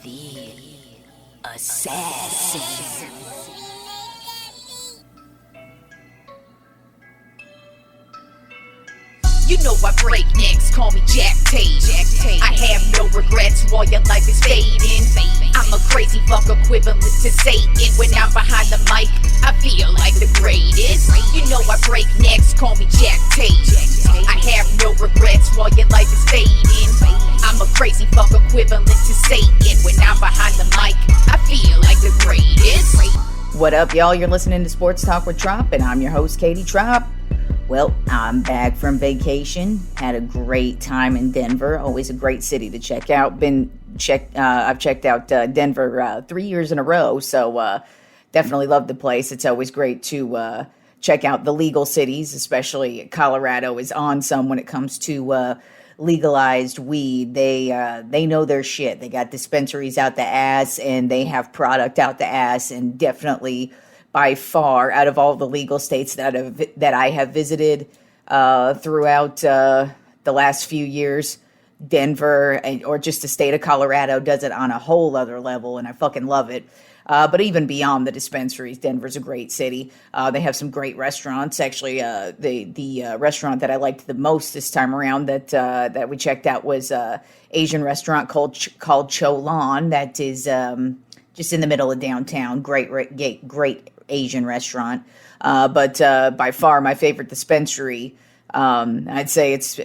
The assassin. You know I break necks, call me Jack Tate. I have no regrets while your life is fading. I'm a crazy fuck equivalent to Satan. When I'm behind the mic, I feel like the greatest. You know I break necks, call me Jack Tate. I have no regrets while your life is fading. I'm a crazy fuck equivalent to Satan. When I'm behind the mic, I feel like the greatest. What up, y'all? You're listening to Sports Talk with Tropp, and I'm your host, Katie Tropp. Well, I'm back from vacation. Had a great time in Denver. Always a great city to check out. I've checked out Denver 3 years in a row, so definitely love the place. It's always great to check out the legal cities, especially Colorado is on some when it comes to legalized weed. They know their shit. They got dispensaries out the ass, and they have product out the ass, and definitely by far, out of all the legal states that I have visited throughout the last few years, Denver or just the state of Colorado does it on a whole other level, and I fucking love it. But even beyond the dispensaries, Denver's a great city. They have some great restaurants. Actually, the restaurant that I liked the most this time around that we checked out was Asian restaurant called Cholan. That is just in the middle of downtown. Great Asian restaurant, but by far my favorite dispensary. I'd say it's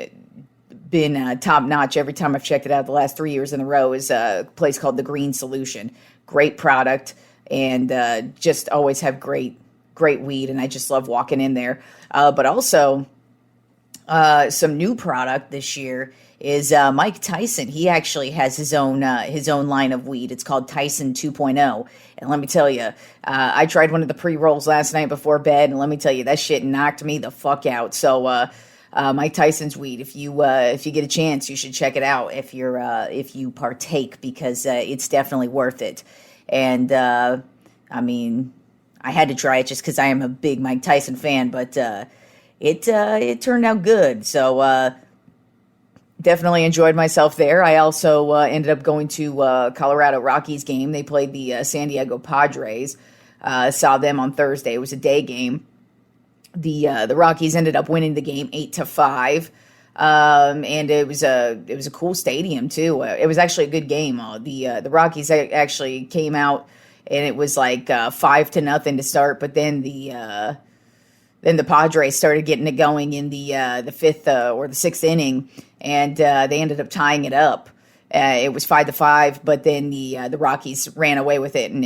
been top notch every time I've checked it out the last 3 years in a row is a place called The Green Solution. Great product, and just always have great weed, and I just love walking in there. But also some new product this year is Mike Tyson. He actually has his own line of weed. It's called Tyson 2.0. And let me tell you, I tried one of the pre-rolls last night before bed, and let me tell you, that shit knocked me the fuck out. So Mike Tyson's weed, if you get a chance, you should check it out if you partake, because it's definitely worth it. And I mean, I had to try it just because I am a big Mike Tyson fan, but it turned out good. So definitely enjoyed myself there. I also ended up going to Colorado Rockies game. They played the San Diego Padres. Saw them on Thursday. It was a day game. The Rockies ended up winning the game 8-5, and it was a cool stadium too. It was actually a good game. The Rockies actually came out, and it was like 5-0 to start, but then the Padres started getting it going in the fifth or the sixth inning, and they ended up tying it up. It was 5-5, but then the Rockies ran away with it and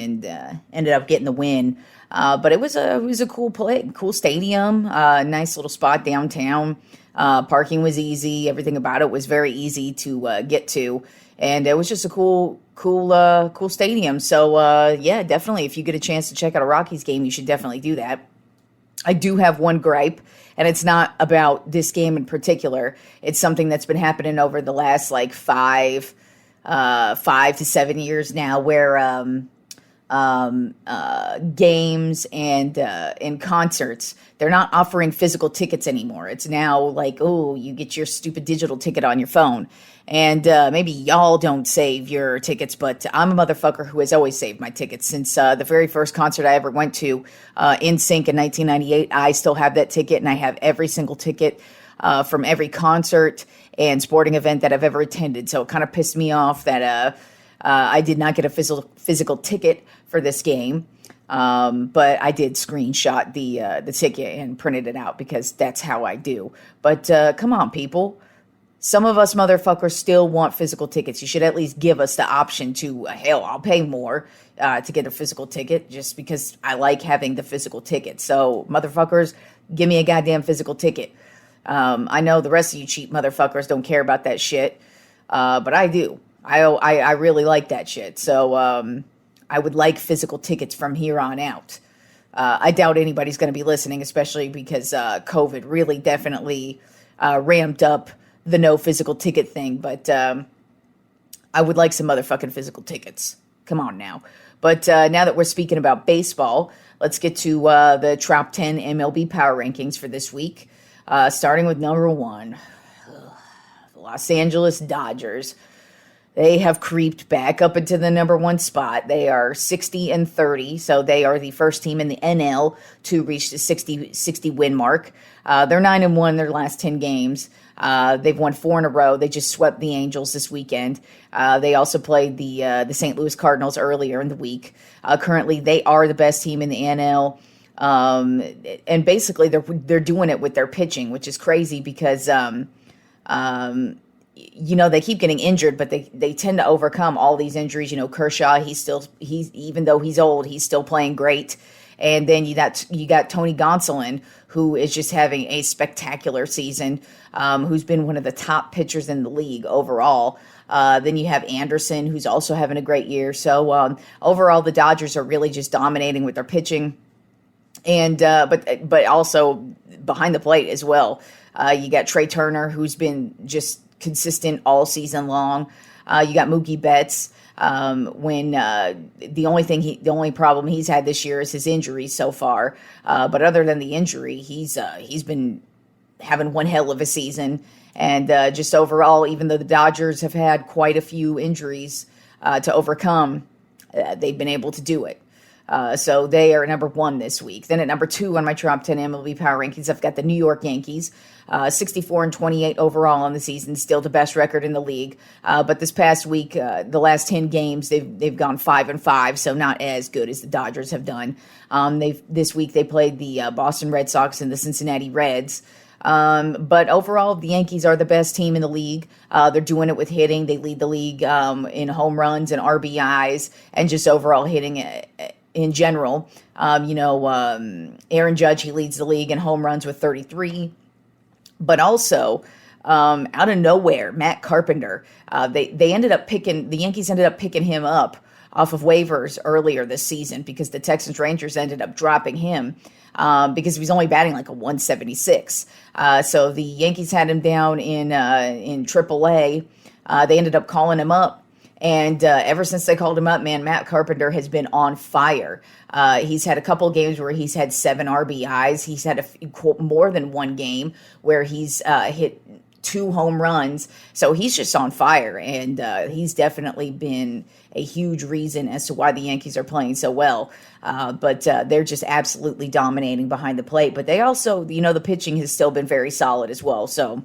ended up getting the win. But it was a cool play, cool stadium, nice little spot downtown. Parking was easy. Everything about it was very easy to get to, and it was just a cool stadium. So yeah, definitely, if you get a chance to check out a Rockies game, you should definitely do that. I do have one gripe, and it's not about this game in particular. It's something that's been happening over the last like 5 to 7 years now, where games and concerts, they're not offering physical tickets anymore. It's now like, oh, you get your stupid digital ticket on your phone. And maybe y'all don't save your tickets, but I'm a motherfucker who has always saved my tickets. Since the very first concert I ever went to, NSYNC in 1998, I still have that ticket, and I have every single ticket from every concert and sporting event that I've ever attended. So it kind of pissed me off that I did not get a physical ticket for this game. But I did screenshot the ticket and printed it out, because that's how I do. But come on, people. Some of us motherfuckers still want physical tickets. You should at least give us the option to, hell, I'll pay more to get a physical ticket, just because I like having the physical ticket. So, motherfuckers, give me a goddamn physical ticket. I know the rest of you cheap motherfuckers don't care about that shit, but I do. I really like that shit. So I would like physical tickets from here on out. I doubt anybody's going to be listening, especially because COVID really definitely ramped up the no physical ticket thing. But I would like some motherfucking physical tickets. Come on now. But now that we're speaking about baseball, let's get to the top 10 MLB Power Rankings for this week. Starting with number 1, the Los Angeles Dodgers. They have creeped back up into the number one spot. They are 60-30, so they are the first team in the NL to reach the 60 win mark. They're 9-1 their last 10 games. They've won 4 in a row. They just swept the Angels this weekend. They also played the St. Louis Cardinals earlier in the week. Currently, they are the best team in the NL. And basically, they're doing it with their pitching, which is crazy because they keep getting injured, but they tend to overcome all these injuries. Kershaw, he's even though he's old, he's still playing great. And then you got Tony Gonsolin, who is just having a spectacular season, who's been one of the top pitchers in the league overall. Then you have Anderson, who's also having a great year. So overall, the Dodgers are really just dominating with their pitching, and but also behind the plate as well. You got Trey Turner, who's been just consistent all season long. You got Mookie Betts. When the only problem he's had this year is his injuries so far. But other than the injury, he's been having one hell of a season. And just overall, even though the Dodgers have had quite a few injuries to overcome, they've been able to do it. So they are number 1 this week. Then at number 2 on my top 10 MLB Power Rankings, I've got the New York Yankees. 64-28 overall on the season, still the best record in the league. But this past week, the last 10 games, they've gone 5-5, so not as good as the Dodgers have done. This week they played the Boston Red Sox and the Cincinnati Reds. But overall, the Yankees are the best team in the league. They're doing it with hitting. They lead the league in home runs and RBIs, and just overall hitting in general. Aaron Judge, he leads the league in home runs with 33. But also, out of nowhere, Matt Carpenter, the Yankees ended up picking him up off of waivers earlier this season because the Texans Rangers ended up dropping him because he was only batting like a 176. So the Yankees had him down in AAA. They ended up calling him up. And ever since they called him up, man, Matt Carpenter has been on fire. He's had a couple of games where he's had 7 RBIs. He's had more than one game where he's hit 2 home runs. So he's just on fire. And he's definitely been a huge reason as to why the Yankees are playing so well. But they're just absolutely dominating behind the plate. But they also, the pitching has still been very solid as well. So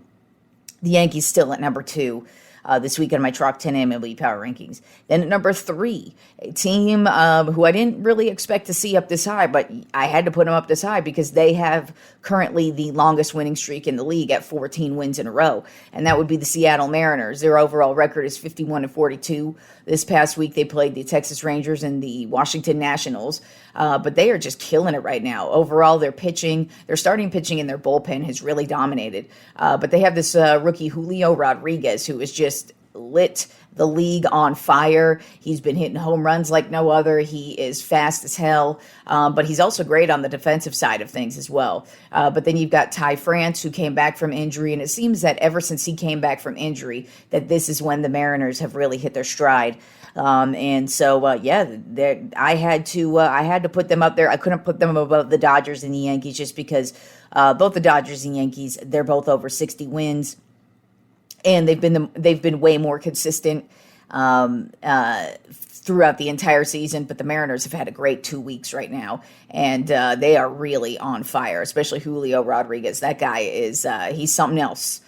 the Yankees still at number 2. This week on my top 10 MLB Power Rankings. Then at number 3, a team who I didn't really expect to see up this high, but I had to put them up this high because they have currently the longest winning streak in the league at 14 wins in a row, and that would be the Seattle Mariners. Their overall record is 51-42. This past week, they played the Texas Rangers and the Washington Nationals, but they are just killing it right now. Overall, their starting pitching and their bullpen has really dominated. But they have this rookie Julio Rodriguez who is just lit the league on fire. He's been hitting home runs like no other. He is fast as hell, but he's also great on the defensive side of things as well. But then you've got Ty France, who came back from injury, and it seems that ever since he came back from injury, that this is when the Mariners have really hit their stride. And so, I had to put them up there. I couldn't put them above the Dodgers and the Yankees just because both the Dodgers and Yankees, they're both over 60 wins. And they've been way more consistent throughout the entire season. But the Mariners have had a great 2 weeks right now, and they are really on fire. Especially Julio Rodriguez. That guy he's something else.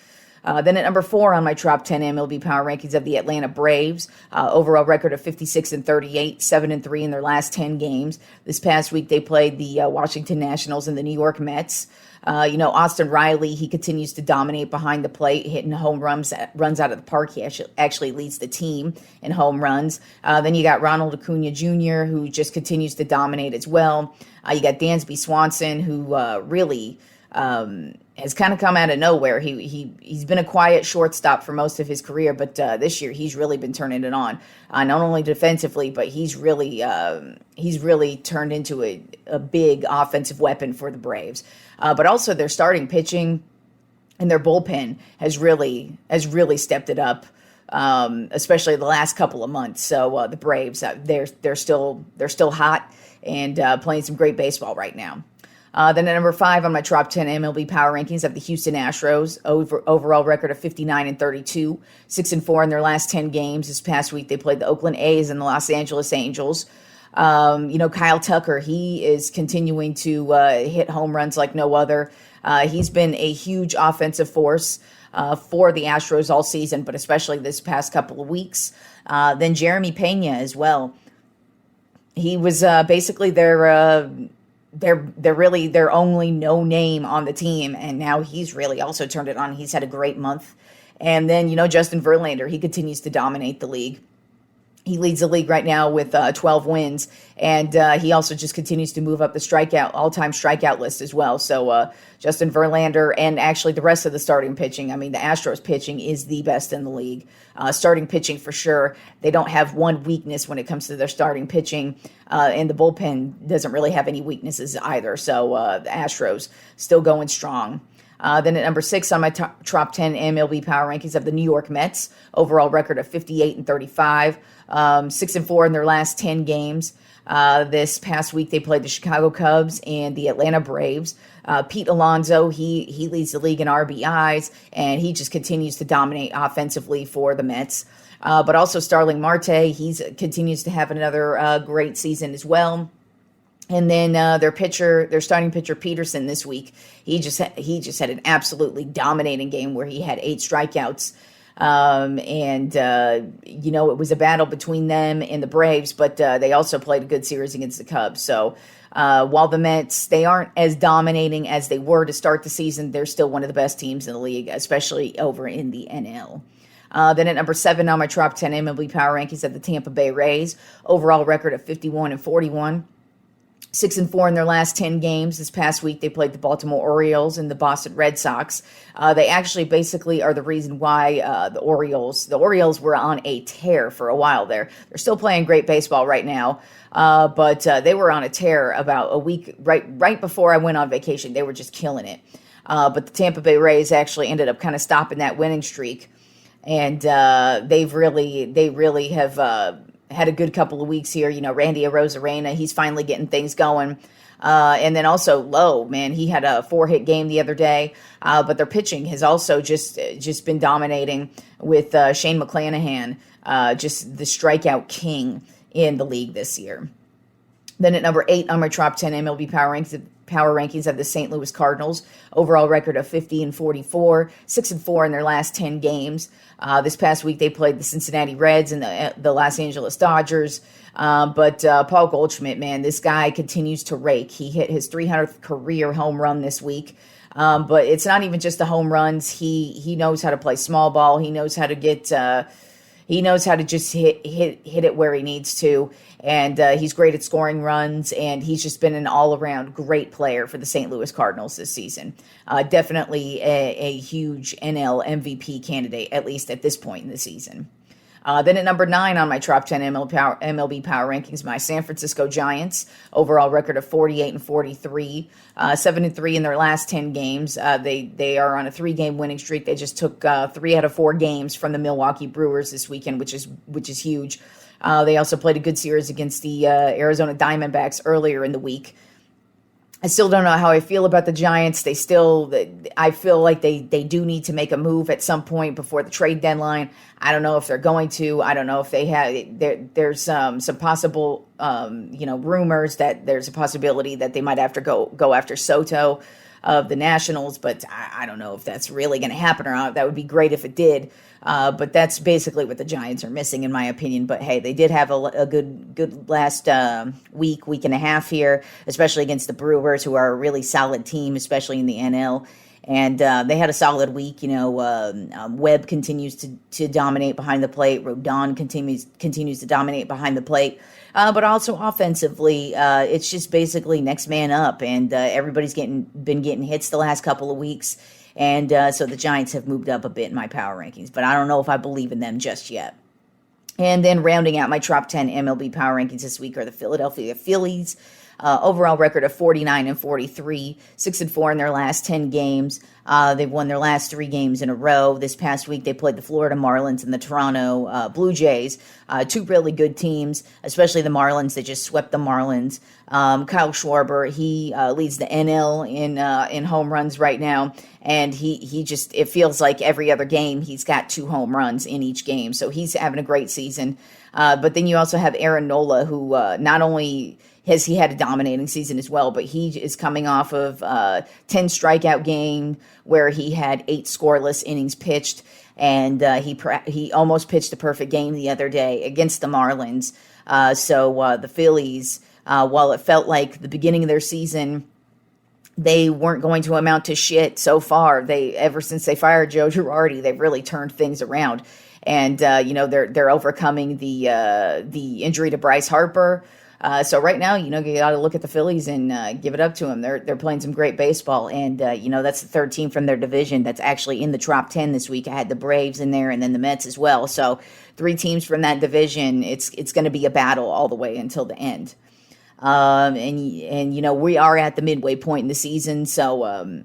Then at number 4 on my top 10 MLB Power Rankings of the Atlanta Braves, overall record of 56-38, 7-3 in their last 10 games. This past week they played the Washington Nationals and the New York Mets. Austin Riley, he continues to dominate behind the plate, hitting home runs out of the park. He actually leads the team in home runs. Then you got Ronald Acuna Jr., who just continues to dominate as well. You got Dansby Swanson, who really has kind of come out of nowhere. He's been a quiet shortstop for most of his career, but this year he's really been turning it on. Not only defensively, but he's really turned into a big offensive weapon for the Braves. But also their starting pitching and their bullpen has really stepped it up, especially the last couple of months. So the Braves, they're still hot and playing some great baseball right now. Then at number 5 on my top 10 MLB Power Rankings of the Houston Astros, overall record of 59-32, 6-4 in their last 10 games. This past week they played the Oakland A's and the Los Angeles Angels. Kyle Tucker, he is continuing to hit home runs like no other. He's been a huge offensive force for the Astros all season, but especially this past couple of weeks. Then Jeremy Pena as well. He was basically they're really their only no name on the team, and now he's really also turned it on. He's had a great month. And then, Justin Verlander, he continues to dominate the league. He leads the league right now with 12 wins, and he also just continues to move up the all-time strikeout list as well. So Justin Verlander and actually the rest of the starting pitching, I mean, the Astros pitching is the best in the league. Starting pitching for sure. They don't have one weakness when it comes to their starting pitching, and the bullpen doesn't really have any weaknesses either. So the Astros still going strong. Then at number 6 on my top 10 MLB Power Rankings of the New York Mets, overall record of 58-35, 6-4 in their last 10 games. This past week they played the Chicago Cubs and the Atlanta Braves. Pete Alonso, he leads the league in RBIs, and he just continues to dominate offensively for the Mets. But also Starling Marte, he continues to have another great season as well. And then their starting pitcher Peterson this week, he just had an absolutely dominating game where he had 8 strikeouts. It was a battle between them and the Braves, but they also played a good series against the Cubs. So while the Mets, they aren't as dominating as they were to start the season, they're still one of the best teams in the league, especially over in the NL. Then at number 7 on my top 10 MLB Power Rankings of the Tampa Bay Rays, overall record of 51-41. 6-4 in their last 10 games. This past week, they played the Baltimore Orioles and the Boston Red Sox. They actually basically are the reason why the Orioles were on a tear for a while there. They're still playing great baseball right now, but they were on a tear about a week right before I went on vacation. They were just killing it. But the Tampa Bay Rays actually ended up kind of stopping that winning streak, and they really have had a good couple of weeks here. Randy Arozarena, he's finally getting things going. And then also Lowe, man, he had a 4-hit game the other day. But their pitching has also just been dominating with Shane McClanahan, just the strikeout king in the league this year. Then at number 8 on my top 10 MLB Power Rankings of the St. Louis Cardinals, overall record of 50-44, 6-4 in their last 10 games. This past week they played the Cincinnati Reds and the Los Angeles Dodgers. But Paul Goldschmidt, man, this guy continues to rake. He hit his 300th career home run this week. But it's not even just the home runs. He knows how to play small ball. He knows how to get. He knows how to just hit it where he needs to, and he's great at scoring runs, and he's just been an all-around great player for the St. Louis Cardinals this season. Definitely a huge NL MVP candidate, at least at this point in the season. Then at number 9 on my top 10 MLB Power Rankings, my San Francisco Giants, overall record of 48-43, 7-3 in their last 10 games. They are on a 3-game winning streak. They just took 3 out of 4 games from the Milwaukee Brewers this weekend, which is huge. They also played a good series against the Arizona Diamondbacks earlier in the week. I still don't know how I feel about the Giants. I feel like they do need to make a move at some point before the trade deadline. I don't know if they're going to. I don't know if they have. There's some possible, rumors that there's a possibility that they might have to go after Soto of the Nationals, but I don't know if that's really going to happen or not. That would be great if it did. But that's basically what the Giants are missing, in my opinion. But hey, they did have a good last week and a half here, especially against the Brewers, who are a really solid team, especially in the NL. And they had a solid week. Webb continues to dominate behind the plate. Rodon continues to dominate behind the plate. But also offensively, it's just basically next man up, and everybody's been getting hits the last couple of weeks. And so the Giants have moved up a bit in my power rankings, but I don't know if I believe in them just yet. And then rounding out my top 10 MLB power rankings this week are the Philadelphia Phillies. Overall record of 49-43, 6-4 in their last 10 games. They've won their last 3 games in a row. This past week, they played the Florida Marlins and the Toronto Blue Jays, 2 really good teams, especially the Marlins. They just swept the Marlins. Kyle Schwarber, he leads the NL in home runs right now, and he just, it feels like every other game he's got 2 home runs in each game, so he's having a great season. But then you also have Aaron Nola, who not only has he had a dominating season as well, but he is coming off of 10 strikeout game where he had 8 scoreless innings pitched, and he almost pitched a perfect game the other day against the Marlins. So the Phillies, while it felt like the beginning of their season they weren't going to amount to shit so far, ever since they fired Joe Girardi, they've really turned things around. And they're overcoming the injury to Bryce Harper. So right now, you got to look at the Phillies and give it up to them. They're playing some great baseball, and that's the third team from their division that's actually in the top 10 this week. I had the Braves in there, and then the Mets as well. So 3 teams from that division. It's going to be a battle all the way until the end. We are at the midway point in the season, so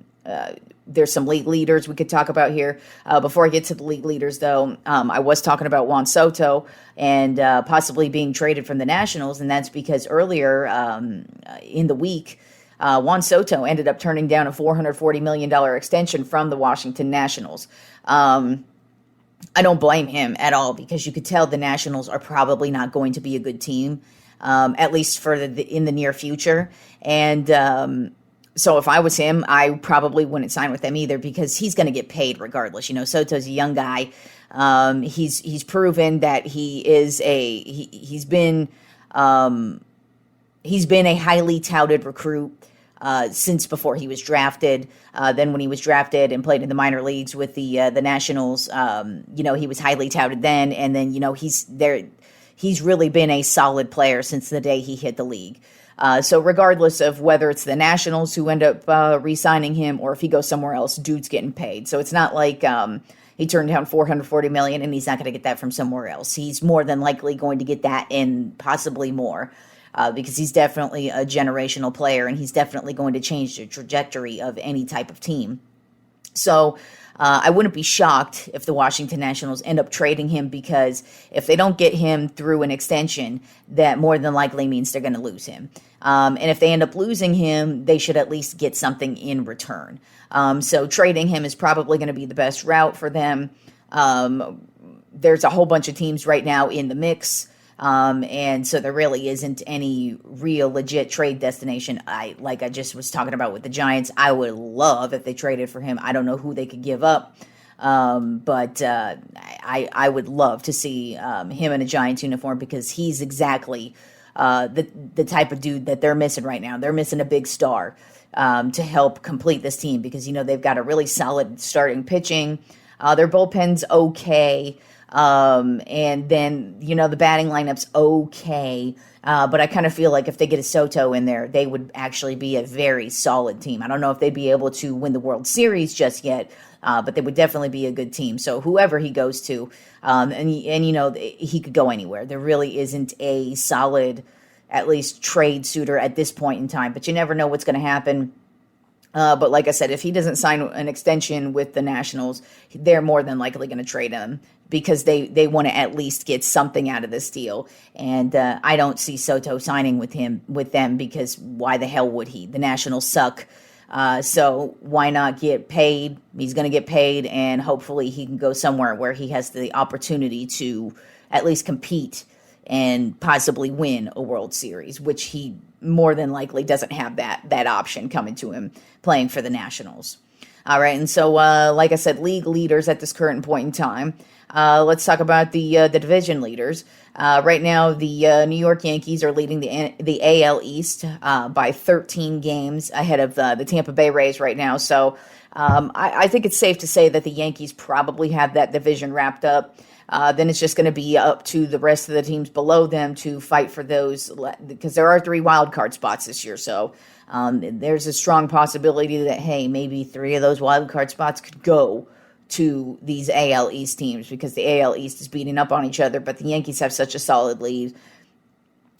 there's some league leaders we could talk about here. Before I get to the league leaders, though, I was talking about Juan Soto and possibly being traded from the Nationals, and that's because earlier in the week, Juan Soto ended up turning down a $440 million extension from the Washington Nationals. I don't blame him at all, because you could tell the Nationals are probably not going to be a good team, at least for in the near future. And so if I was him, I probably wouldn't sign with them either, because he's going to get paid regardless. Soto's a young guy. He's proven that he's been a highly touted recruit since before he was drafted. Then when he was drafted and played in the minor leagues with the Nationals, he was highly touted then. And then he's really been a solid player since the day he hit the league. So regardless of whether it's the Nationals who end up re-signing him or if he goes somewhere else, dude's getting paid. So it's not like he turned down $440 million and he's not going to get that from somewhere else. He's more than likely going to get that and possibly more, because he's definitely a generational player, and he's definitely going to change the trajectory of any type of team. So I wouldn't be shocked if the Washington Nationals end up trading him, because if they don't get him through an extension, that more than likely means they're going to lose him. And if they end up losing him, they should at least get something in return. So trading him is probably going to be the best route for them. There's a whole bunch of teams right now in the mix. And so there really isn't any real legit trade destination. Like I just was talking about with the Giants, I would love if they traded for him. I don't know who they could give up. But I would love to see him in a Giants uniform, because he's exactly the type of dude that they're missing right now. They're missing a big star to help complete this team, because they've got a really solid starting pitching. Their bullpen's okay. And then, the batting lineup's okay. But I kind of feel like if they get a Soto in there, they would actually be a very solid team. I don't know if they'd be able to win the World Series just yet, but they would definitely be a good team. So whoever he goes to, he could go anywhere. There really isn't a solid, at least trade suitor at this point in time, but you never know what's going to happen. But like I said, if he doesn't sign an extension with the Nationals, they're more than likely going to trade him, because they want to at least get something out of this deal. And I don't see Soto signing with them, because why the hell would he? The Nationals suck. So why not get paid? He's going to get paid, and hopefully he can go somewhere where he has the opportunity to at least compete and possibly win a World Series, which he more than likely doesn't have that option coming to him playing for the Nationals. All right, and so like I said, league leaders at this current point in time. Let's talk about the division leaders. Right now, the New York Yankees are leading the AL East by 13 games ahead of the Tampa Bay Rays right now. So I think it's safe to say that the Yankees probably have that division wrapped up. Then it's just going to be up to the rest of the teams below them to fight for those, because there are 3 wild card spots this year. So there's a strong possibility that, hey, maybe 3 of those wild card spots could go to these AL East teams, because the AL East is beating up on each other, but the Yankees have such a solid lead.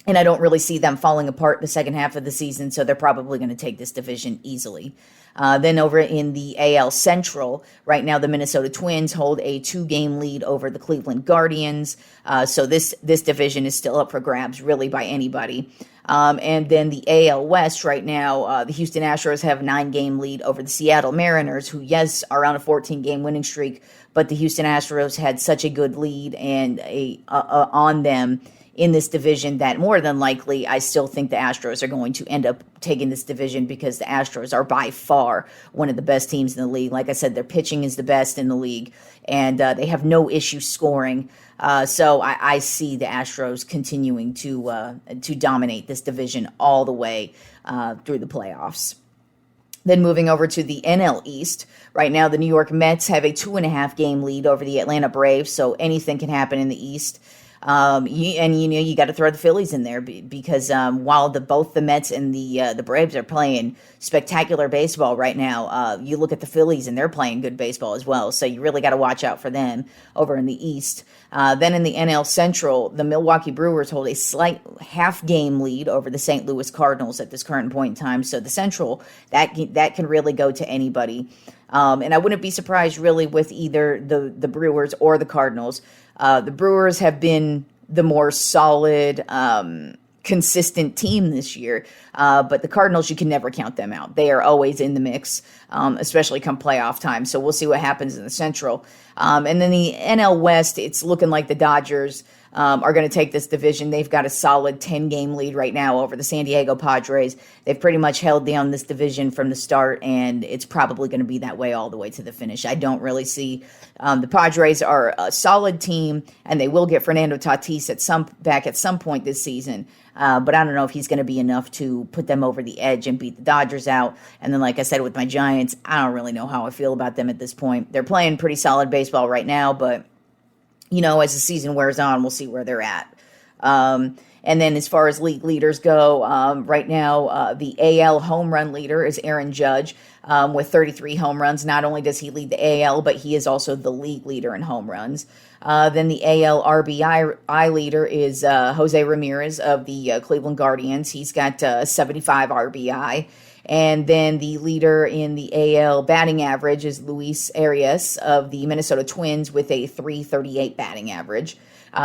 And I don't really see them falling apart the second half of the season, so they're probably going to take this division easily. Then over in the AL Central, right now the Minnesota Twins hold a 2-game lead over the Cleveland Guardians. So this division is still up for grabs, really, by anybody. And then the AL West right now, the Houston Astros have a 9-game lead over the Seattle Mariners, who, yes, are on a 14-game winning streak, but the Houston Astros had such a good lead and on them in this division that more than likely I still think the Astros are going to end up taking this division, because the Astros are by far one of the best teams in the league. Like I said, their pitching is the best in the league, and they have no issue scoring. So I see the Astros continuing to dominate this division all the way through the playoffs. Then moving over to the NL East, right now the New York Mets have a 2.5-game lead over the Atlanta Braves, so anything can happen in the East. You got to throw the Phillies in there because while both the Mets and the Braves are playing spectacular baseball right now, you look at the Phillies and they're playing good baseball as well. So you really got to watch out for them over in the East. Then in the NL Central, the Milwaukee Brewers hold a slight half-game lead over the St. Louis Cardinals at this current point in time. So the Central, that can really go to anybody. And I wouldn't be surprised really with either the Brewers or the Cardinals. The Brewers have been the more solid, consistent team this year. But the Cardinals, you can never count them out. They are always in the mix, especially come playoff time. So we'll see what happens in the Central. And then the NL West, it's looking like the Dodgers are going to take this division. They've got a solid 10-game lead right now over the San Diego Padres. They've pretty much held down this division from the start, and it's probably going to be that way all the way to the finish. I don't really see the Padres are a solid team, and they will get Fernando Tatis back at some point this season. But I don't know if he's going to be enough to put them over the edge and beat the Dodgers out. And then, like I said, with my Giants, I don't really know how I feel about them at this point. They're playing pretty solid baseball right now, but as the season wears on, we'll see where they're at. And then as far as league leaders go, right now, the AL home run leader is Aaron Judge with 33 home runs. Not only does he lead the AL, but he is also the league leader in home runs. Then the AL RBI leader is Jose Ramirez of the Cleveland Guardians. He's got 75 RBI. And then the leader in the AL batting average is Luis Arias of the Minnesota Twins with a .338 batting average.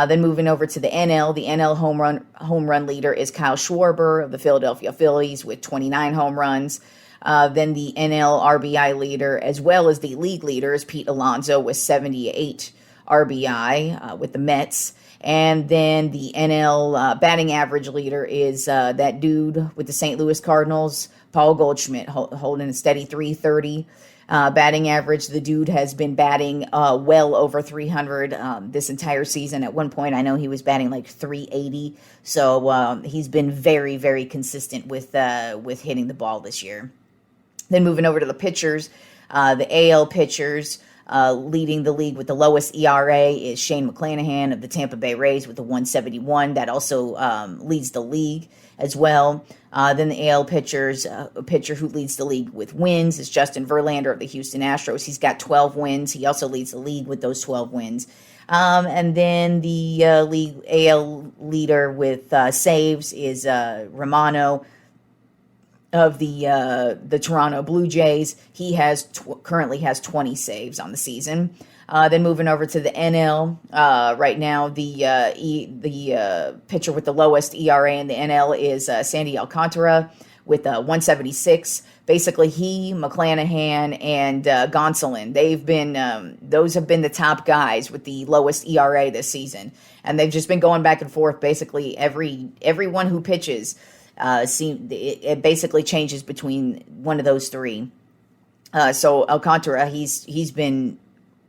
Then moving over to the NL home run leader is Kyle Schwarber of the Philadelphia Phillies with 29 home runs. Then the NL RBI leader, as well as the league leader, is Pete Alonso with 78 RBI with the Mets. And then the NL batting average leader is that dude with the St. Louis Cardinals, Paul Goldschmidt, holding a steady .330 batting average. The dude has been batting well over 300 this entire season. At one point, I know he was batting like .380. So he's been very, very consistent with hitting the ball this year. Then moving over to the pitchers, the AL pitchers. Leading the league with the lowest ERA is Shane McClanahan of the Tampa Bay Rays with a 171. That also leads the league as well. Then the AL pitchers, a pitcher who leads the league with wins is Justin Verlander of the Houston Astros. He's got 12 wins. He also leads the league with those 12 wins. And then the league AL leader with saves is Romano of the Toronto Blue Jays. He currently has 20 saves on the season. Then moving over to the NL, right now the pitcher with the lowest ERA in the NL is Sandy Alcantara with 176. Basically, he, McClanahan, and Gonsolin, those have been the top guys with the lowest ERA this season, and they've just been going back and forth. Basically, everyone who pitches. It basically changes between one of those three. So Alcantara, he's been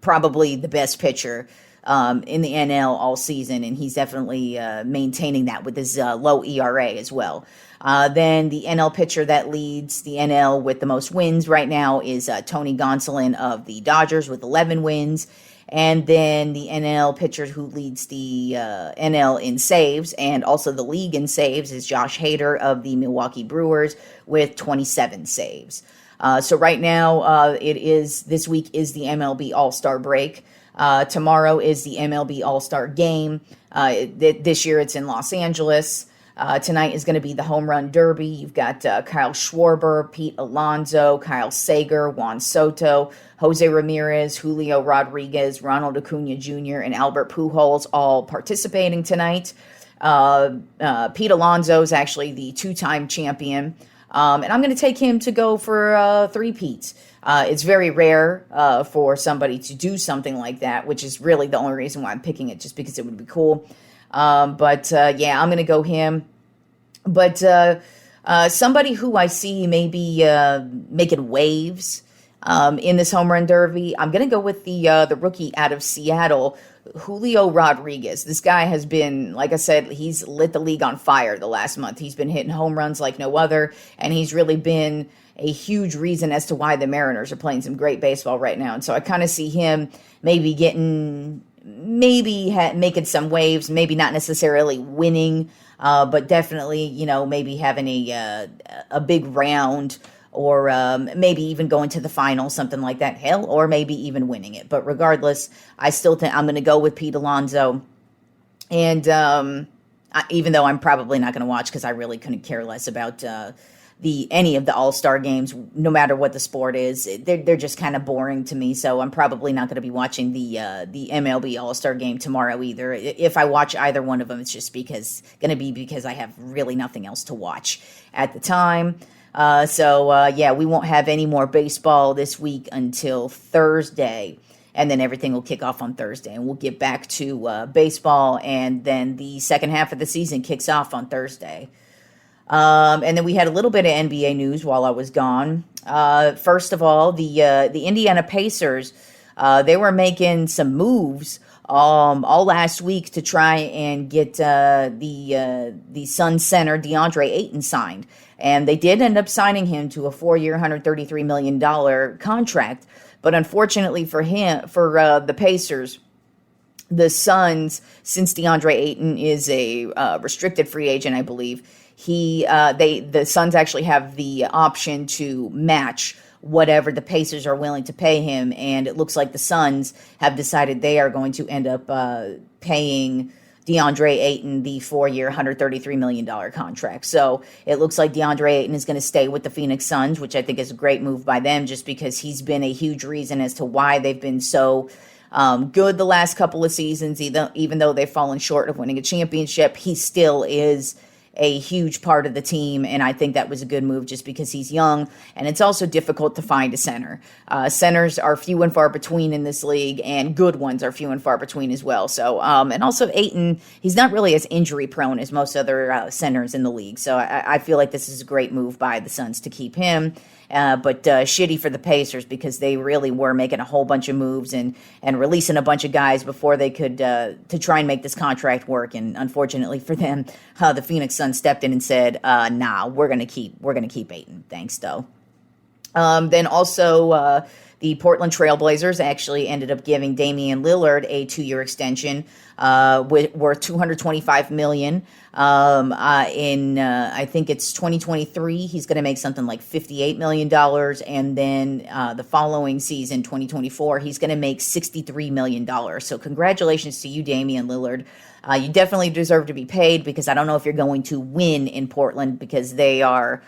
probably the best pitcher in the NL all season, and he's definitely maintaining that with his low ERA as well. Then the NL pitcher that leads the NL with the most wins right now is Tony Gonsolin of the Dodgers with 11 wins. And then the NL pitcher who leads the NL in saves and also the league in saves is Josh Hader of the Milwaukee Brewers with 27 saves. So right now, this week is the MLB All-Star break. Tomorrow is the MLB All-Star game. This year it's in Los Angeles. Tonight is going to be the home run derby. You've got Kyle Schwarber, Pete Alonso, Kyle Sager, Juan Soto, Jose Ramirez, Julio Rodriguez, Ronald Acuna Jr., and Albert Pujols all participating tonight. Pete Alonso is actually the two-time champion, and I'm going to take him to go for 3 Petes. It's very rare for somebody to do something like that, which is really the only reason why I'm picking it, just because it would be cool. Yeah, I'm going to go him. But somebody who I see maybe making waves in this home run derby, I'm going to go with the rookie out of Seattle, Julio Rodriguez. This guy has been, like I said, he's lit the league on fire the last month. He's been hitting home runs like no other, and he's really been a huge reason as to why the Mariners are playing some great baseball right now. And so I kind of see him maybe making some waves, maybe not necessarily winning, but definitely, maybe having a big round, or maybe even going to the final, something like that. Hell, or maybe even winning it. But regardless, I still think I'm going to go with Pete Alonso. And even though I'm probably not going to watch, because I really couldn't care less about any of the All-Star games, no matter what the sport is, they're just kind of boring to me. So I'm probably not going to be watching the MLB All-Star game tomorrow either. If I watch either one of them, it's just because I have really nothing else to watch at the time. We won't have any more baseball this week until Thursday, and then everything will kick off on Thursday, and we'll get back to baseball, and then the second half of the season kicks off on Thursday. And then we had a little bit of NBA news while I was gone. First of all, the Indiana Pacers, they were making some moves all last week to try and get the Suns center DeAndre Ayton signed. And they did end up signing him to a 4-year, $133 million contract. But unfortunately for the Pacers, the Suns, since DeAndre Ayton is a restricted free agent, I believe, the Suns actually have the option to match whatever the Pacers are willing to pay him, and it looks like the Suns have decided they are going to end up paying DeAndre Ayton the 4-year, $133 million contract. So it looks like DeAndre Ayton is going to stay with the Phoenix Suns, which I think is a great move by them, just because he's been a huge reason as to why they've been so good the last couple of seasons. Even though they've fallen short of winning a championship, he still is a huge part of the team, and I think that was a good move just because he's young, and it's also difficult to find a center. Centers are few and far between in this league, and good ones are few and far between as well. So, and also Ayton, he's not really as injury prone as most other centers in the league, so I feel like this is a great move by the Suns to keep him. But shitty for the Pacers, because they really were making a whole bunch of moves and releasing a bunch of guys before they could to try and make this contract work. And unfortunately for them, the Phoenix Suns stepped in and said, "Nah, we're gonna keep Ayton. Thanks, though." Then also the Portland Trailblazers actually ended up giving Damian Lillard a 2-year extension worth $225 million. I think it's 2023, he's going to make something like $58 million. And then the following season, 2024, he's going to make $63 million. So congratulations to you, Damian Lillard. You definitely deserve to be paid, because I don't know if you're going to win in Portland, because they are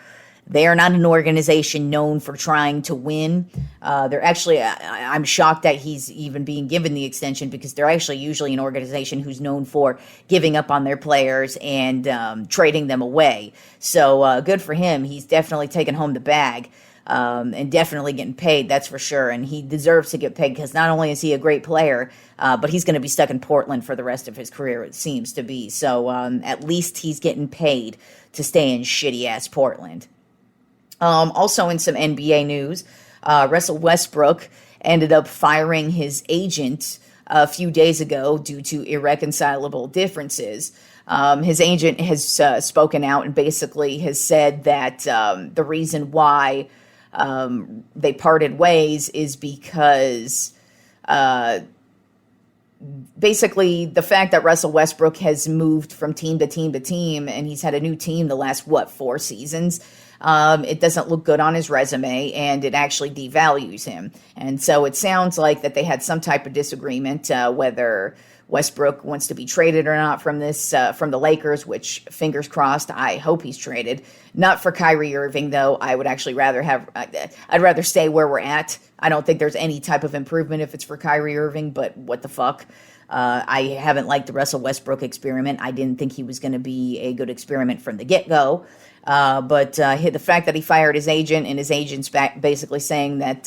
not an organization known for trying to win. They're actually, I'm shocked that he's even being given the extension, because they're actually usually an organization who's known for giving up on their players and trading them away. So good for him. He's definitely taken home the bag and definitely getting paid, that's for sure. And he deserves to get paid, because not only is he a great player, but he's going to be stuck in Portland for the rest of his career, it seems to be. So at least he's getting paid to stay in shitty-ass Portland. Also in some NBA news, Russell Westbrook ended up firing his agent a few days ago due to irreconcilable differences. His agent has spoken out and basically has said that the reason why they parted ways is because basically the fact that Russell Westbrook has moved from team to team to team, and he's had a new team the last, 4 seasons. It doesn't look good on his resume, and it actually devalues him. And so it sounds like that they had some type of disagreement, whether Westbrook wants to be traded or not from the Lakers, which fingers crossed, I hope he's traded. Not for Kyrie Irving, though. I'd rather stay where we're at. I don't think there's any type of improvement if it's for Kyrie Irving, but what the fuck? I haven't liked the Russell Westbrook experiment. I didn't think he was going to be a good experiment from the get-go. But the fact that he fired his agent, and his agent's basically saying that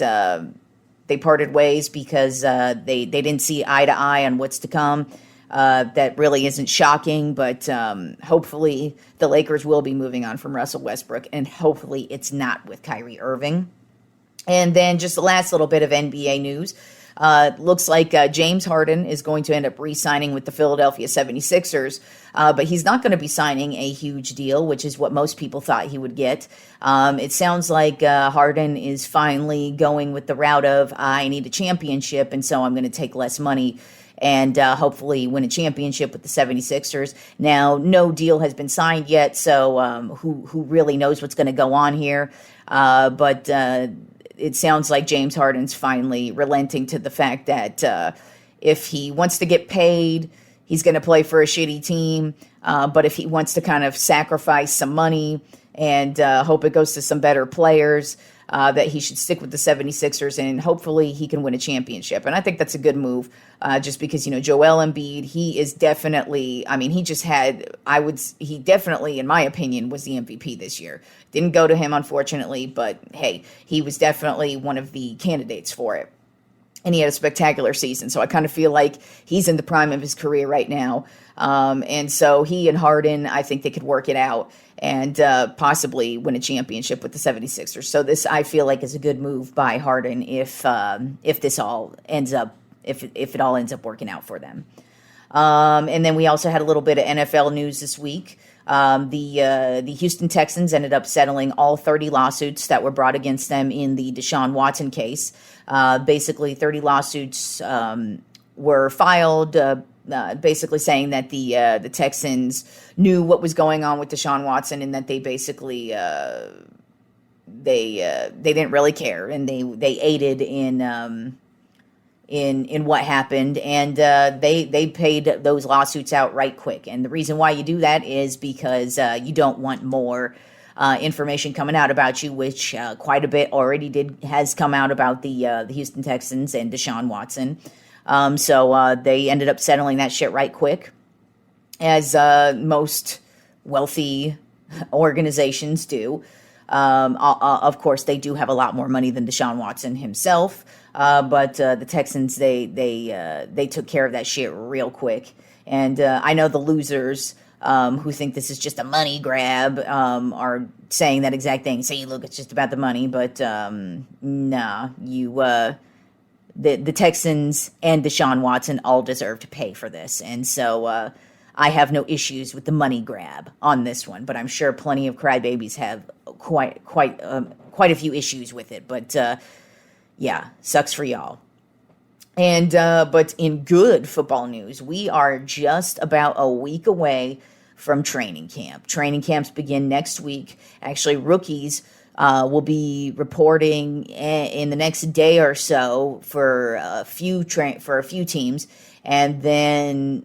they parted ways because they didn't see eye to eye on what's to come. That really isn't shocking, but hopefully the Lakers will be moving on from Russell Westbrook, and hopefully it's not with Kyrie Irving. And then just the last little bit of NBA news. Looks like James Harden is going to end up re-signing with the Philadelphia 76ers, but he's not going to be signing a huge deal, which is what most people thought he would get. It sounds like Harden is finally going with the route of, I need a championship, and so I'm going to take less money and hopefully win a championship with the 76ers. Now, no deal has been signed yet, so who really knows what's going to go on here? But it sounds like James Harden's finally relenting to the fact that if he wants to get paid, he's going to play for a shitty team. But if he wants to kind of sacrifice some money and hope it goes to some better players, that he should stick with the 76ers, and hopefully he can win a championship. And I think that's a good move, just because, Joel Embiid, he is definitely, he definitely, in my opinion, was the MVP this year. Didn't go to him, unfortunately, but hey, he was definitely one of the candidates for it. And he had a spectacular season. So I kind of feel like he's in the prime of his career right now. And so he and Harden, I think they could work it out and possibly win a championship with the 76ers. So this, I feel like, is a good move by Harden if it all ends up working out for them. And then we also had a little bit of NFL news this week. The Houston Texans ended up settling all 30 lawsuits that were brought against them in the Deshaun Watson case. Basically, 30 lawsuits were filed, basically saying that the Texans knew what was going on with Deshaun Watson, and that they basically they didn't really care, and they aided in what happened, and they paid those lawsuits out right quick. And the reason why you do that is because you don't want more information coming out about you, which quite a bit already has come out about the Houston Texans and Deshaun Watson. So they ended up settling that shit right quick, as most wealthy organizations do. Of course, they do have a lot more money than Deshaun Watson himself, but the Texans, they took care of that shit real quick. And I know the losers who think this is just a money grab are saying that exact thing. Say, look, it's just about the money, but nah, the Texans and Deshaun Watson all deserve to pay for this. And so I have no issues with the money grab on this one, but I'm sure plenty of crybabies have quite a few issues with it. But yeah, sucks for y'all. And but in good football news, we are just about a week away from training camp. Training camps begin next week. Actually, rookies will be reporting in the next day or so for a few teams, and then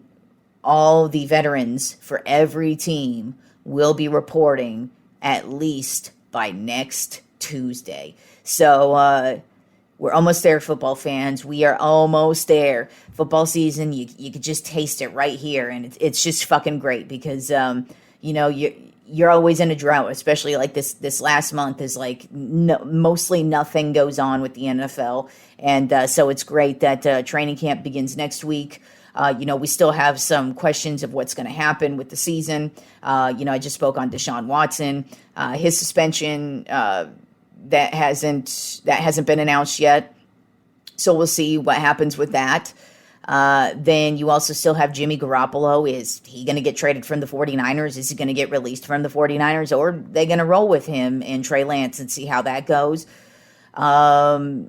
all the veterans for every team will be reporting at least by next Tuesday. So we're almost there, football fans. We are almost there. Football season, you could just taste it right here, and it's just fucking great because you're always in a drought, especially like this last month is like mostly nothing goes on with the NFL, and so it's great that training camp begins next week. We still have some questions of what's going to happen with the season. I just spoke on Deshaun Watson, his suspension that hasn't been announced yet. So we'll see what happens with that. Then you also still have Jimmy Garoppolo. Is he going to get traded from the 49ers? Is he going to get released from the 49ers? Or are they going to roll with him and Trey Lance and see how that goes? And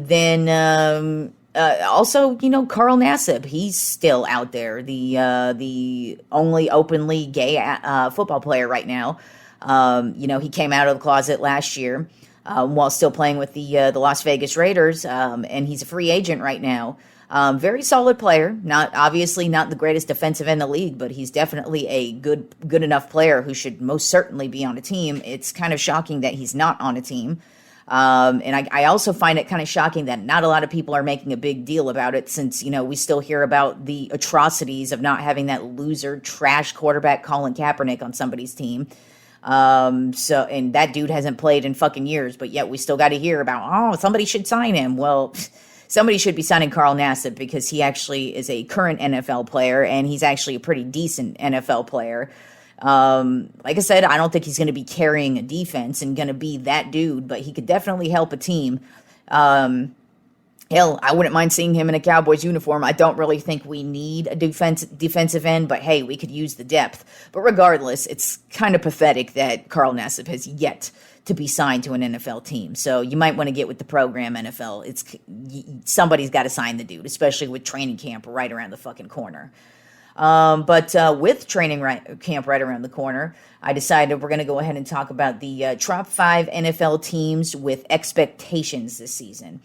then also, Carl Nassib, he's still out there, the only openly gay football player right now. He came out of the closet last year while still playing with the Las Vegas Raiders, and he's a free agent right now. Very solid player. Obviously not the greatest defensive end in the league, but he's definitely a good enough player who should most certainly be on a team. It's kind of shocking that he's not on a team. And I also find it kind of shocking that not a lot of people are making a big deal about it, since, we still hear about the atrocities of not having that loser trash quarterback Colin Kaepernick on somebody's team. And that dude hasn't played in fucking years, but yet we still got to hear about, somebody should sign him. Well, somebody should be signing Carl Nassib, because he actually is a current NFL player, and he's actually a pretty decent NFL player. Like I said, I don't think he's going to be carrying a defense and going to be that dude, but he could definitely help a team. Hell, I wouldn't mind seeing him in a Cowboys uniform. I don't really think we need a defensive end, but hey, we could use the depth. But regardless, it's kind of pathetic that Carl Nassib has yet to be signed to an NFL team. So you might want to get with the program, NFL. Somebody's got to sign the dude, especially with training camp right around the fucking corner. But with training camp right around the corner, I decided we're going to go ahead and talk about the top 5 NFL teams with expectations this season.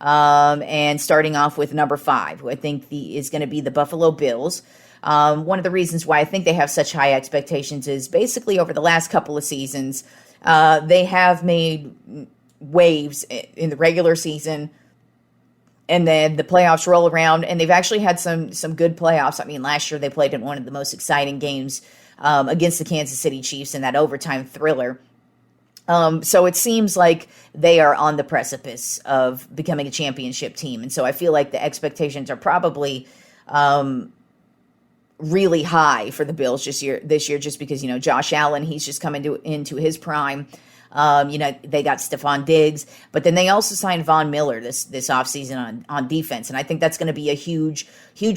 And starting off with number 5, who I think is going to be the Buffalo Bills. One of the reasons why I think they have such high expectations is basically over the last couple of seasons, they have made waves in the regular season, and then the playoffs roll around, and they've actually had some good playoffs. I mean, last year they played in one of the most exciting games against the Kansas City Chiefs in that overtime thriller. So it seems like they are on the precipice of becoming a championship team. And so I feel like the expectations are probably really high for the Bills this year, just because, Josh Allen, he's just coming into his prime. They got Stephon Diggs, but then they also signed Von Miller this offseason on defense. And I think that's going to be a huge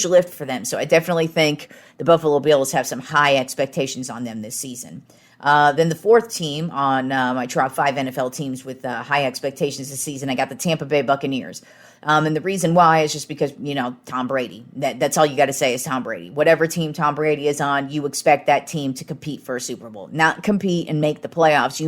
lift for them. So I definitely think the Buffalo Bills have some high expectations on them this season. Then the 4th team on my top 5 NFL teams with high expectations this season, I got the Tampa Bay Buccaneers. And the reason why is just because, Tom Brady. That's all you got to say is Tom Brady. Whatever team Tom Brady is on, you expect that team to compete for a Super Bowl. Not compete and make the playoffs.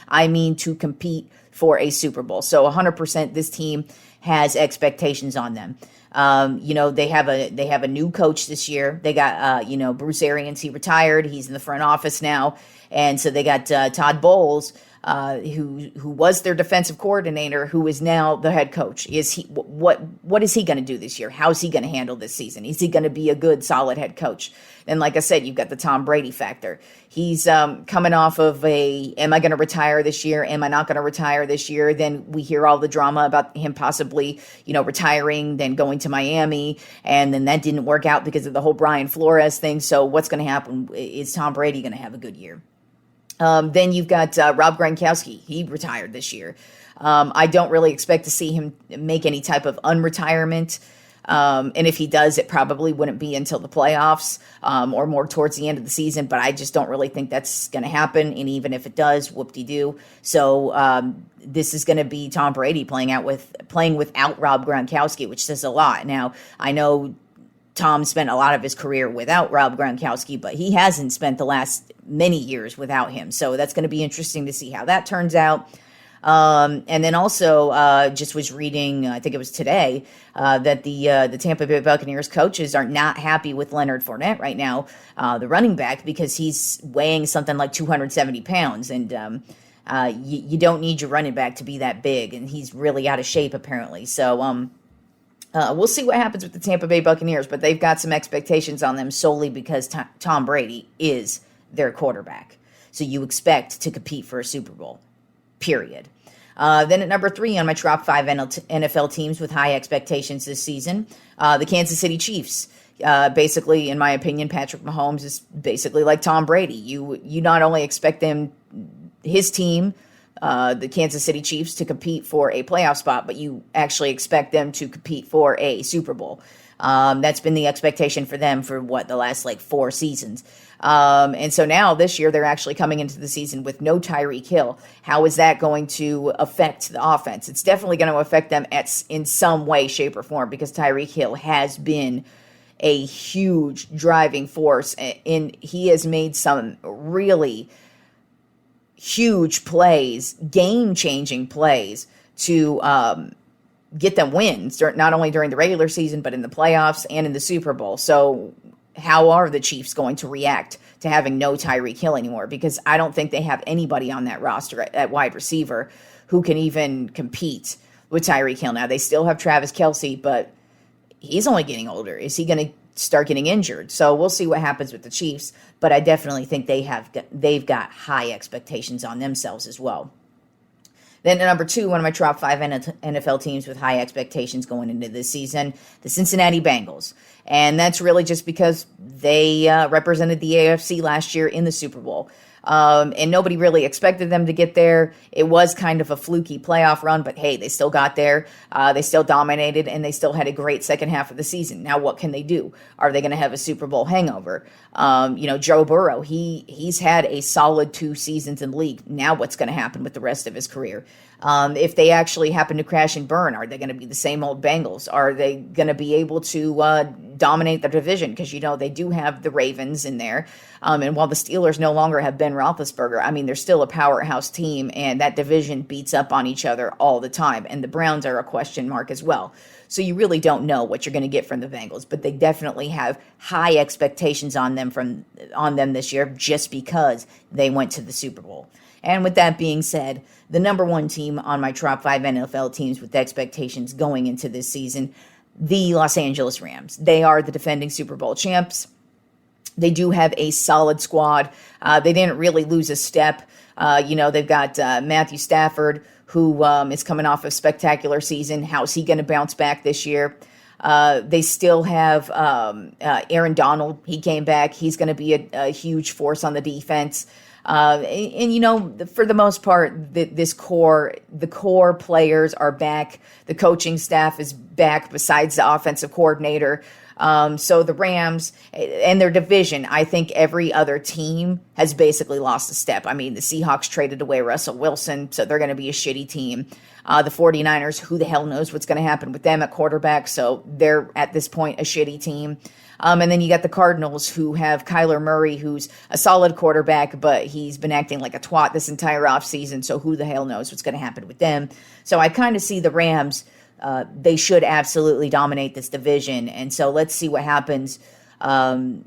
I mean to compete for a Super Bowl. So 100% this team has expectations on them. They have a new coach this year. They got, Bruce Arians, he retired. He's in the front office now. And so they got Todd Bowles, who was their defensive coordinator, who is now the head coach. What is he going to do this year? How is he going to handle this season? Is he going to be a good, solid head coach? And like I said, you've got the Tom Brady factor. He's coming off of am I going to retire this year? Am I not going to retire this year? Then we hear all the drama about him possibly, retiring, then going to Miami. And then that didn't work out because of the whole Brian Flores thing. So what's going to happen? Is Tom Brady going to have a good year? Then you've got Rob Gronkowski. He retired this year. I don't really expect to see him make any type of unretirement. And if he does, it probably wouldn't be until the playoffs or more towards the end of the season. But I just don't really think that's going to happen. And even if it does, whoop-de-doo. So this is going to be Tom Brady playing without Rob Gronkowski, which says a lot. Now, I know Tom spent a lot of his career without Rob Gronkowski, but he hasn't spent the last many years without him. So that's going to be interesting to see how that turns out. And then also just was reading, I think it was today, that the Tampa Bay Buccaneers coaches are not happy with Leonard Fournette right now, the running back, because he's weighing something like 270 pounds. And you don't need your running back to be that big. And he's really out of shape, apparently. So we'll see what happens with the Tampa Bay Buccaneers, but they've got some expectations on them solely because Tom Brady is their quarterback. So you expect to compete for a Super Bowl, period. Then at number 3 on my top 5 NFL teams with high expectations this season, the Kansas City Chiefs. Basically, in my opinion, Patrick Mahomes is basically like Tom Brady. You not only expect his team, the Kansas City Chiefs, to compete for a playoff spot, but you actually expect them to compete for a Super Bowl. That's been the expectation for them for the last 4 seasons. And so now this year they're actually coming into the season with no Tyreek Hill. How is that going to affect the offense? It's definitely going to affect them in some way, shape, or form, because Tyreek Hill has been a huge driving force, and he has made some really huge plays, game-changing plays to get them wins, not only during the regular season, but in the playoffs and in the Super Bowl. So how are the Chiefs going to react to having no Tyreek Hill anymore? Because I don't think they have anybody on that roster at wide receiver who can even compete with Tyreek Hill. Now, they still have Travis Kelce, but he's only getting older. Is he going to start getting injured? So we'll see what happens with the Chiefs, but I definitely think they've got high expectations on themselves as well. Then at number 2, one of my top 5 NFL teams with high expectations going into this season, the Cincinnati Bengals. And that's really just because they represented the AFC last year in the Super Bowl. And nobody really expected them to get there. It was kind of a fluky playoff run, but hey, they still got there. They still dominated, and they still had a great second half of the season. Now, what can they do? Are they going to have a Super Bowl hangover? Joe Burrow, he's had a solid 2 seasons in the league. Now, what's going to happen with the rest of his career? If they actually happen to crash and burn, are they going to be the same old Bengals? Are they going to be able to dominate the division? Because, they do have the Ravens in there. And while the Steelers no longer have Ben Roethlisberger, I mean, they're still a powerhouse team, and that division beats up on each other all the time. And the Browns are a question mark as well. So you really don't know what you're going to get from the Bengals, but they definitely have high expectations on them this year just because they went to the Super Bowl. And with that being said, the number 1 team on my top 5 NFL teams with expectations going into this season, the Los Angeles Rams. They are the defending Super Bowl champs. They do have a solid squad. They didn't really lose a step. They've got Matthew Stafford, who is coming off a spectacular season. How's he going to bounce back this year? They still have Aaron Donald. He came back. He's going to be a huge force on the defense. For the most part, the core players are back. The coaching staff is back besides the offensive coordinator. So the Rams and their division, I think every other team has basically lost a step. I mean, the Seahawks traded away Russell Wilson, so they're going to be a shitty team. The 49ers, who the hell knows what's going to happen with them at quarterback, so they're at this point a shitty team. And then you got the Cardinals, who have Kyler Murray, who's a solid quarterback, but he's been acting like a twat this entire offseason, so who the hell knows what's going to happen with them. So I kind of see the Rams, they should absolutely dominate this division, and so let's see what happens throughout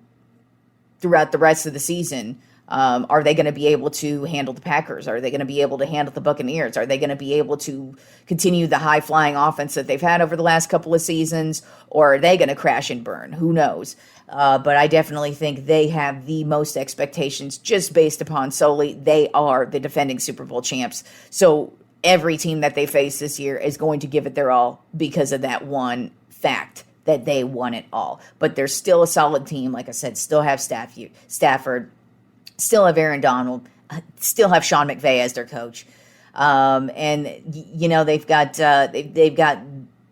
the rest of the season. Are they going to be able to handle the Packers? Are they going to be able to handle the Buccaneers? Are they going to be able to continue the high-flying offense that they've had over the last couple of seasons? Or are they going to crash and burn? Who knows? But I definitely think they have the most expectations just based upon solely they are the defending Super Bowl champs. So every team that they face this year is going to give it their all because of that one fact that they won it all. But they're still a solid team. Like I said, still have Stafford, still have Aaron Donald, still have Sean McVay as their coach. They've got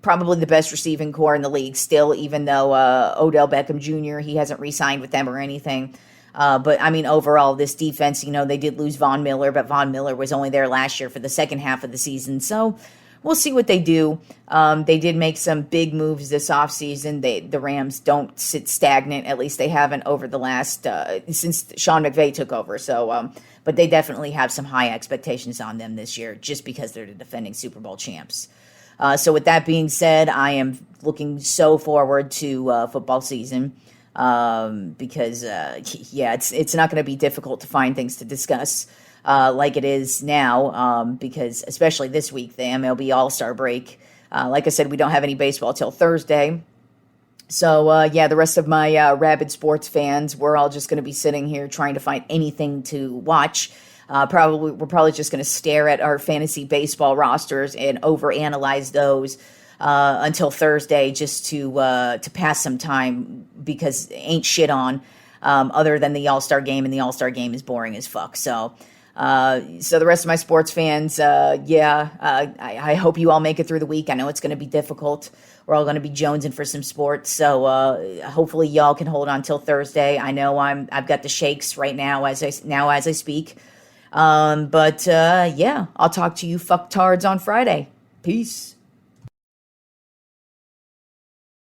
probably the best receiving core in the league still, even though Odell Beckham Jr., he hasn't re-signed with them or anything. But, I mean, overall, this defense, they did lose Von Miller, but Von Miller was only there last year for the second half of the season. So we'll see what they do. They did make some big moves this offseason. The Rams don't sit stagnant. At least they haven't over the last since Sean McVay took over. So, but they definitely have some high expectations on them this year just because they're the defending Super Bowl champs. So with that being said, I am looking so forward to football season because, it's not going to be difficult to find things to discuss. Like it is now, because especially this week, the MLB All-Star break. Like I said, we don't have any baseball till Thursday. So, the rest of my rabid sports fans, we're all just going to be sitting here trying to find anything to watch. We're probably just going to stare at our fantasy baseball rosters and overanalyze those until Thursday just to pass some time because ain't shit on other than the All-Star game, and the All-Star game is boring as fuck. So the rest of my sports fans, I hope you all make it through the week. I know it's going to be difficult. We're all going to be jonesing for some sports. So hopefully y'all can hold on till Thursday. I know I've got the shakes right now as I speak. I'll talk to you fucktards on Friday. Peace.